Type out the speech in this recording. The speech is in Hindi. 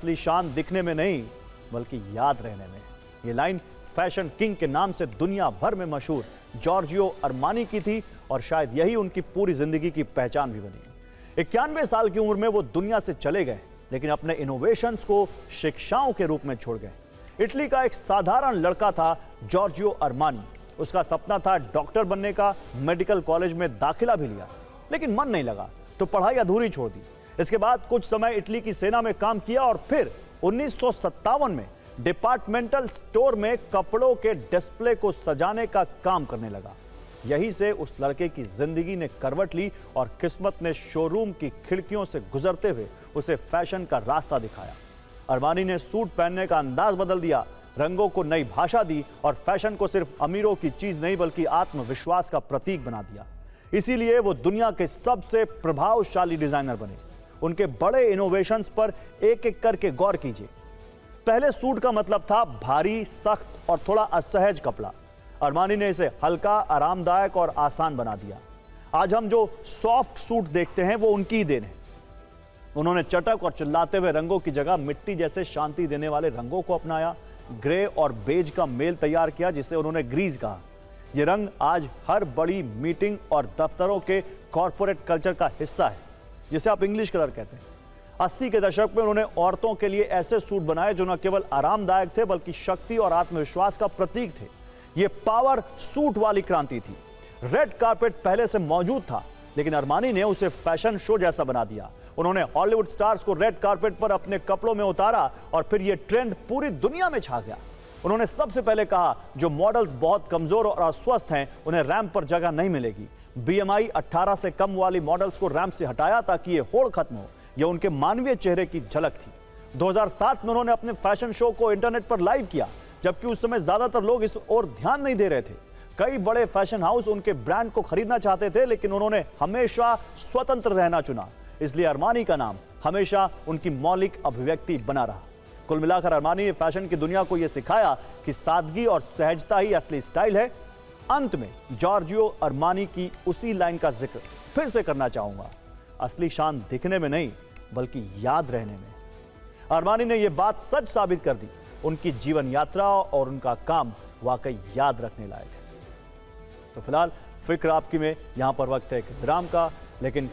असली शान दिखने में नहीं बल्कि याद रहने में। ये लाइन फैशन किंग के नाम से दुनिया भर में मशहूर जॉर्जियो अरमानी की थी और शायद यही उनकी पूरी जिंदगी की पहचान भी बनी। 91 साल की उम्र में वो दुनिया से चले गए, लेकिन अपने इनोवेशंस को शिक्षाओं के रूप में छोड़ गए। इटली का एक साधारण लड़का था जॉर्जियो अरमानी। उसका सपना था डॉक्टर बनने का। मेडिकल कॉलेज में दाखिला भी लिया, लेकिन मन नहीं लगा तो पढ़ाई अधूरी छोड़ दी। इसके बाद कुछ समय इटली की सेना में काम किया और फिर 1957 में डिपार्टमेंटल स्टोर में कपड़ों के डिस्प्ले को सजाने का काम करने लगा। यहीं से उस लड़के की जिंदगी ने करवट ली और किस्मत ने शोरूम की खिड़कियों से गुजरते हुए उसे फैशन का रास्ता दिखाया। अरमानी ने सूट पहनने का अंदाज बदल दिया, रंगों को नई भाषा दी और फैशन को सिर्फ अमीरों की चीज नहीं बल्कि आत्मविश्वास का प्रतीक बना दिया। इसीलिए वो दुनिया के सबसे प्रभावशाली डिजाइनर बने। उनके बड़े इनोवेशंस पर एक एक करके गौर कीजिए। पहले सूट का मतलब था भारी, सख्त और थोड़ा असहज कपड़ा। अरमानी ने इसे हल्का, आरामदायक और आसान बना दिया। आज हम जो सॉफ्ट सूट देखते हैं वो उनकी ही देन है। उन्होंने चटक और चिल्लाते हुए रंगों की जगह मिट्टी जैसे शांति देने वाले रंगों को अपनाया। ग्रे और बेज का मेल तैयार किया, जिसे उन्होंने ग्रीज कहा। यह रंग आज हर बड़ी मीटिंग और दफ्तरों के कॉर्पोरेट कल्चर का हिस्सा है, जिसे आप इंग्लिश कलर कहते हैं। 80 के दशक में उन्होंने औरतों के लिए ऐसे सूट बनाए जो न केवल आरामदायक थे बल्कि शक्ति और आत्मविश्वास का प्रतीक थे। ये पावर सूट वाली क्रांति थी। रेड कार्पेट पहले से मौजूद था, लेकिन अरमानी ने उसे फैशन शो जैसा बना दिया। उन्होंने हॉलीवुड स्टार्स को रेड कार्पेट पर अपने कपड़ों में उतारा और फिर यह ट्रेंड पूरी दुनिया में छा गया। उन्होंने सबसे पहले कहा, जो मॉडल्स बहुत कमजोर और अस्वस्थ हैं उन्हें रैंप पर जगह नहीं मिलेगी। BMI 18 से कम वाली मॉडल्स को रैंप से हटाया ताकि ये होड़ खत्म हो। यह उनके मानवीय चेहरे की झलक थी। 2007 में उन्होंने अपने फैशन शो को इंटरनेट पर लाइव किया, जबकि उस समय ज्यादातर लोग इस ओर ध्यान नहीं दे रहे थे। कई बड़े फैशन हाउस उनके ब्रांड को खरीदना चाहते थे, लेकिन उन्होंने हमेशा स्वतंत्र रहना चुना। इसलिए अरमानी का नाम हमेशा उनकी मौलिक अभिव्यक्ति बना रहा। कुल मिलाकर अरमानी ने फैशन की दुनिया को यह सिखाया कि सादगी और सहजता ही असली स्टाइल है। अंत में जॉर्जियो अरमानी की उसी लाइन का जिक्र फिर से करना चाहूंगा, असली शान दिखने में नहीं बल्कि याद रहने में। अरमानी ने यह बात सच साबित कर दी। उनकी जीवन यात्रा और उनका काम वाकई याद रखने लायक है। तो फिलहाल फिक्र आपकी में यहां पर वक्त है एक विराम का, लेकिन